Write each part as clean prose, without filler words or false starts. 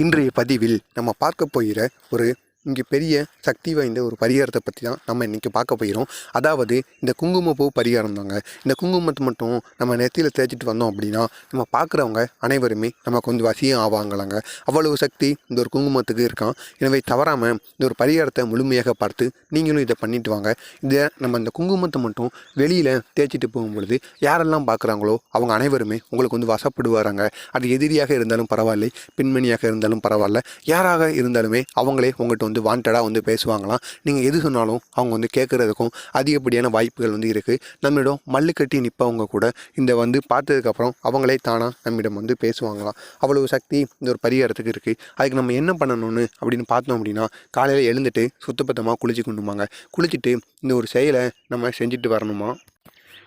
இன்றைய பதிவில் நம்ம பார்க்க போகிற ஒரு இங்கே பெரிய சக்தி வாய்ந்த ஒரு பரிகாரத்தை பற்றி தான் நம்ம இன்றைக்கி பார்க்க போகிறோம். அதாவது இந்த குங்குமப்பூ பரிகாரம் தாங்க. இந்த குங்குமத்தை மட்டும் நம்ம நெத்தியில் தேய்ச்சிட்டு வந்தோம் அப்படின்னா நம்ம பார்க்குறவங்க அனைவருமே நமக்கு வந்து வசியம் ஆவாங்களாங்க. அவ்வளவு சக்தி இந்த ஒரு குங்குமத்துக்கு இருக்கான். எனவே தவறாமல் இந்த ஒரு பரிகாரத்தை முழுமையாக பார்த்து நீங்களும் இதை பண்ணிட்டு வாங்க. இதை நம்ம இந்த குங்குமத்தை மட்டும் வெளியில் தேய்ச்சிட்டு போகும்பொழுது யாரெல்லாம் பார்க்குறாங்களோ அவங்க அனைவருமே உங்களுக்கு வந்து வசப்படுவாராங்க. அது எதிரியாக இருந்தாலும் பரவாயில்லை, பெண்மணியாக இருந்தாலும் பரவாயில்ல, யாராக இருந்தாலுமே அவங்களே உங்கள்கிட்ட வந்து வாண்டடாக வந்து பேசுவாங்களாம். நீங்கள் எது சொன்னாலும் அவங்க வந்து கேட்குறதுக்கும் அதிகப்படியான வாய்ப்புகள் வந்து இருக்குது. நம்மிடம் மல்லு கட்டி நிற்பவங்க கூட இந்த வந்து பார்த்ததுக்கப்புறம் அவங்களே தானாக நம்மிடம் வந்து பேசுவாங்களாம். அவ்வளவு சக்தி இந்த ஒரு பரிகாரத்துக்கு இருக்குது. அதுக்கு நம்ம என்ன பண்ணணும்னு அப்படின்னு பார்த்தோம் அப்படின்னா, காலையில் எழுந்துட்டு சுத்தபத்தமாக குளிச்சுக்கணுமாங்க. குளிச்சுட்டு இந்த ஒரு செயலை நம்ம செஞ்சுட்டு வரணுமா.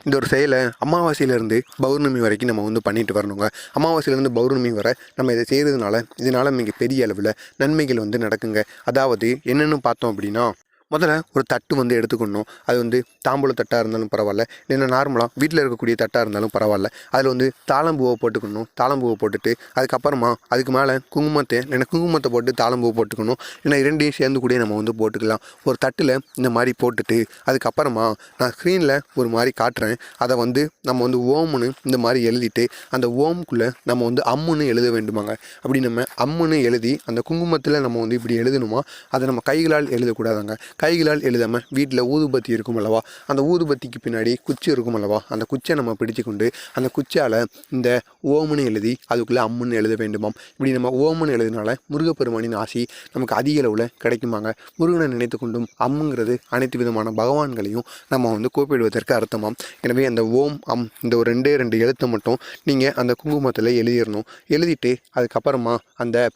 இந்த ஒரு செயலை அமாவாசையிலேருந்து பௌர்ணமி வரைக்கும் நம்ம வந்து பண்ணிட்டு வரணுங்க. அமாவாசையிலேருந்து பௌர்ணமி வரை நம்ம இதை செய்கிறதுனால இதனால் மிக பெரிய அளவில் நன்மைகள் வந்து நடக்குங்க. அதாவது என்னென்னு பார்த்தோம் அப்படின்னா, முதல்ல ஒரு தட்டு வந்து எடுத்துக்கணும். அது வந்து தாம்பூல தட்டாக இருந்தாலும் பரவாயில்ல, இல்லைன்னா நார்மலாக வீட்டில் இருக்கக்கூடிய தட்டாக இருந்தாலும் பரவாயில்ல. அதில் வந்து தாளம்பூவை போட்டுக்கணும். தாளம்பூவை போட்டுட்டு அதுக்கப்புறமா அதுக்கு மேலே குங்குமத்தை போட்டு தாளம்பூவை போட்டுக்கணும். ஏன்னா இரண்டையும் சேர்ந்து கூட நம்ம வந்து போட்டுக்கலாம். ஒரு தட்டில் இந்த மாதிரி போட்டுட்டு அதுக்கப்புறமா நான் ஸ்க்ரீனில் ஒரு மாதிரி காட்டுறேன். அதை வந்து நம்ம வந்து ஓம்னு இந்த மாதிரி எழுதிட்டு அந்த ஓம்குள்ளே நம்ம வந்து அம்முன்னு எழுத வேண்டுமாங்க. அப்படி நம்ம அம்முன்னு எழுதி அந்த குங்குமத்தில் நம்ம வந்து இப்படி எழுதணுமா. அதை நம்ம கைகளால் எழுதக்கூடாதாங்க. கைகளால் எழுதாமல் வீட்டில் ஊதுபத்தி இருக்கும் அல்லவா, அந்த ஊதுபத்திக்கு பின்னாடி குச்சி இருக்கும் அல்லவா, அந்த குச்சியை நம்ம பிடிச்சு கொண்டு அந்த குச்சியால் இந்த ஓம்னு எழுதி அதுக்குள்ளே அம்முன்னு எழுத வேண்டுமாம். இப்படி நம்ம ஓம்னு எழுதினால முருகப்பெருமானின் ஆசி நமக்கு அதிக அளவில் கிடைக்குமாங்க. முருகனை நினைத்து கொண்டும் அம்முங்கிறது அனைத்து விதமான பகவான்களையும் நம்ம வந்து கூப்பிடுவதற்கு அர்த்தமாம். எனவே அந்த ஓம் அம் இந்த ஒரு ரெண்டு எழுத்தை மட்டும் நீங்கள் அந்த குங்குமத்தில் எழுதிடணும். எழுதிட்டு அதுக்கப்புறமா அந்த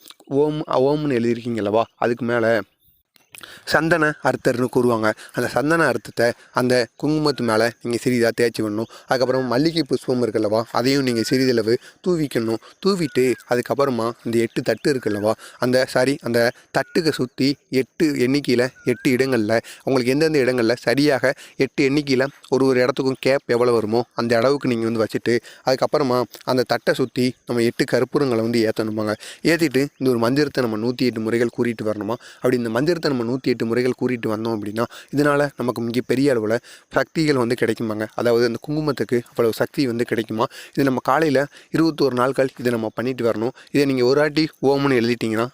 ஓம்னு எழுதியிருக்கீங்களவா, அதுக்கு மேலே சந்தன அர்த்தர்னு கூறுவாங்க. அந்த சந்தன அர்த்தத்தை அந்த குங்குமத்து மேலே நீங்கள் சிறிதாக தேய்ச்சி விடணும். அதுக்கப்புறம் மல்லிகை புஷ்பம் இருக்குல்லவா, அதையும் நீங்கள் சிறிதளவு தூவிக்கணும். தூவிட்டு அதுக்கப்புறமா இந்த 8 தட்டு இருக்குல்லவா, அந்த தட்டுக்கு சுற்றி 8 எண்ணிக்கையில் 8 இடங்களில் உங்களுக்கு எந்தெந்த இடங்களில் சரியாக 8 எண்ணிக்கையில் ஒரு இடத்துக்கும் கேப் எவ்வளோ வருமோ அந்த அளவுக்கு நீங்கள் வந்து வச்சுட்டு அதுக்கப்புறமா அந்த தட்டை சுற்றி நம்ம 8 கற்பூரங்களை வந்து ஏற்றணுமாங்க. ஏற்றிட்டு இந்த ஒரு மந்திரத்தை நம்ம 108 முறைகள் கூறிட்டு வரணுமா. அப்படி இந்த மந்திரத்தை நம்ம 108 முறைகள் கூறிட்டு வந்தோம் அப்படின்னா இதனால் நமக்கு மிக பெரிய அளவில் சக்திகள் வந்து கிடைக்குமாங்க. அதாவது அந்த குங்குமத்துக்கு அவ்வளவு சக்தி வந்து கிடைக்குமா. இது நம்ம காலையில் 21 நாட்கள் இதை நம்ம பண்ணிட்டு வரணும். இதை நீங்கள் ஒரு வாட்டி ஓம்னு எழுதிட்டிங்கன்னா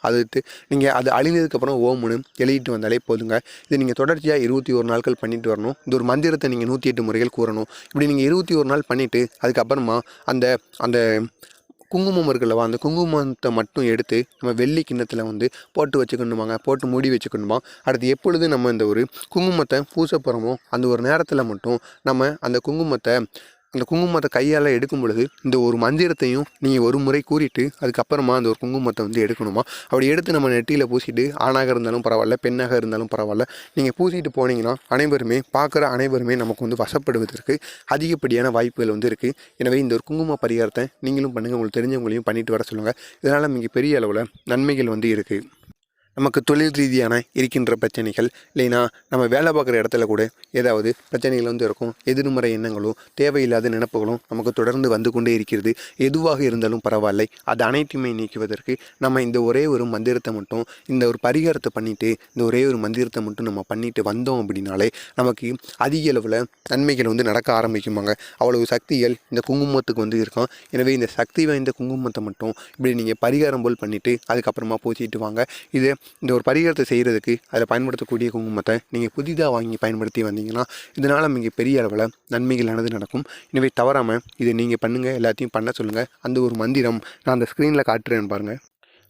நீங்கள் அது அழிந்ததுக்கப்புறம் ஓம்னு எழுதிட்டு வந்தாலே போதுங்க. இதை நீங்கள் தொடர்ச்சியாக 21 நாட்கள் பண்ணிட்டு வரணும். இந்த ஒரு மந்திரத்தை நீங்கள் 108 முறைகள் கூறணும். இப்படி நீங்கள் 21 நாள் பண்ணிவிட்டு அதுக்கப்புறமா அந்த அந்த குங்குமம் இருக்குல்லவா, அந்த குங்குமத்தை மட்டும் எடுத்து நம்ம வெள்ளி கிண்ணத்தில் வந்து போட்டு வச்சுக்கணுமாங்க. போட்டு மூடி வச்சுக்கணுமா. அடுத்து எப்பொழுது நம்ம இந்த ஒரு குங்குமத்தை பூச போகிறோமோ அந்த ஒரு நேரத்தில் மட்டும் நம்ம அந்த குங்குமத்தை கையால் எடுக்கும் பொழுது இந்த ஒரு மந்திரத்தையும் நீங்கள் ஒரு முறை கூறிட்டு அதுக்கப்புறமா அந்த ஒரு குங்குமத்தை வந்து எடுக்கணுமா. அப்படி எடுத்து நம்ம நெற்றியில் பூசிட்டு ஆணாக இருந்தாலும் பரவாயில்ல, பெண்ணாக இருந்தாலும் பரவாயில்ல, நீங்கள் பூசிட்டு போனீங்கன்னா பார்க்குற அனைவருமே நமக்கு வந்து வசப்படுவதற்கு அதிகப்படியான வாய்ப்புகள் வந்து இருக்குது. எனவே இந்த ஒரு குங்கும பரிகாரத்தை நீங்களும் பண்ணுங்கள். உங்களுக்கு தெரிஞ்சவங்களையும் பண்ணிட்டு வர சொல்லுங்கள். இதனால் மிக பெரிய அளவில் நன்மைகள் வந்து இருக்குது. நமக்கு தொழில் ரீதியான இருக்கின்ற பிரச்சனைகள், இல்லைன்னா நம்ம வேலை பார்க்குற இடத்துல கூட ஏதாவது பிரச்சனைகள் வந்து இருக்கும். எதிர்மறை எண்ணங்களும் தேவையில்லாத நினைப்புகளும் நமக்கு தொடர்ந்து வந்து கொண்டே இருக்கிறது. எதுவாக இருந்தாலும் பரவாயில்லை, அது அனைத்துமே நீக்குவதற்கு நம்ம இந்த ஒரே ஒரு மந்திரத்தை மட்டும் இந்த ஒரு பரிகாரத்தை பண்ணிவிட்டு இந்த ஒரே ஒரு மந்திரத்தை மட்டும் நம்ம பண்ணிட்டு வந்தோம் அப்படின்னாலே நமக்கு அதிக அளவில் நன்மைகள் வந்து நடக்க ஆரம்பிக்குமாங்க. அவ்வளவு சக்திகள் இந்த குங்குமத்துக்கு வந்து இருக்கும். எனவே இந்த சக்தி வாய்ந்த குங்குமத்தை மட்டும் இப்படி நீங்கள் பரிகாரம் போல் பண்ணிவிட்டு அதுக்கப்புறமா பூச்சிட்டு வாங்க. இந்த ஒரு பரிகாரத்தை செய்கிறதுக்கு அதில் பயன்படுத்தக்கூடிய குங்குமத்தை நீங்கள் புதிதாக வாங்கி பயன்படுத்தி வந்தீங்கன்னா இதனால் மிக பெரிய அளவில் நன்மைகளானது நடக்கும். எனவே தவறாமல் இதை நீங்கள் பண்ணுங்கள். எல்லாத்தையும் பண்ண சொல்லுங்கள். அந்த ஒரு மந்திரம் நான் அந்த ஸ்க்ரீனில் காட்டுறேன்னு பாருங்கள்.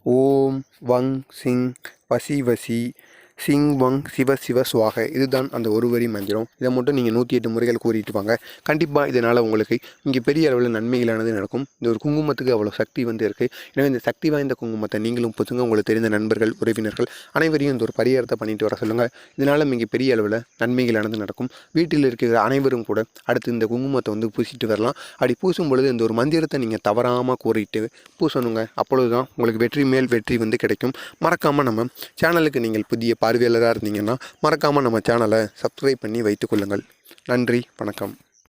ஓம் வங் சிங் வசி வசி சிங் வங் சிவ சிவ சுவாக, இதுதான் அந்த ஒரு வரி மந்திரம். இதை மட்டும் நீங்கள் 108 முறைகள் கூறிட்டு வாங்க. கண்டிப்பாக இதனால் உங்களுக்கு இங்கே பெரிய அளவில் நன்மைகளானது நடக்கும். இந்த ஒரு குங்குமத்துக்கு அவ்வளோ சக்தி வந்து இருக்குது. எனவே இந்த சக்தி வாய்ந்த குங்குமத்தை நீங்களும் புதுங்க. உங்களுக்கு தெரிந்த நண்பர்கள், உறவினர்கள் அனைவரையும் இந்த ஒரு பரிகாரத்தை பண்ணிட்டு வர சொல்லுங்கள். இதனால் மிக பெரிய அளவில் நன்மைகளானது நடக்கும். வீட்டில் இருக்கிற அனைவரும் கூட அடுத்து இந்த குங்குமத்தை வந்து பூசிட்டு வரலாம். அப்படி பூசும் பொழுது இந்த ஒரு மந்திரத்தை நீங்கள் தவறாமல் கூறிட்டு பூசணுங்க. அப்பொழுது தான் உங்களுக்கு வெற்றி மேல் வெற்றி வந்து கிடைக்கும். மறக்காமல் நம்ம சேனலுக்கு நீங்கள் புதிய பார்வையாளராக இருந்தீங்கன்னா மறக்காமல் நம்ம சேனலை சப்ஸ்கிரைப் பண்ணி வைத்துக்கொள்ளுங்கள். நன்றி, வணக்கம்.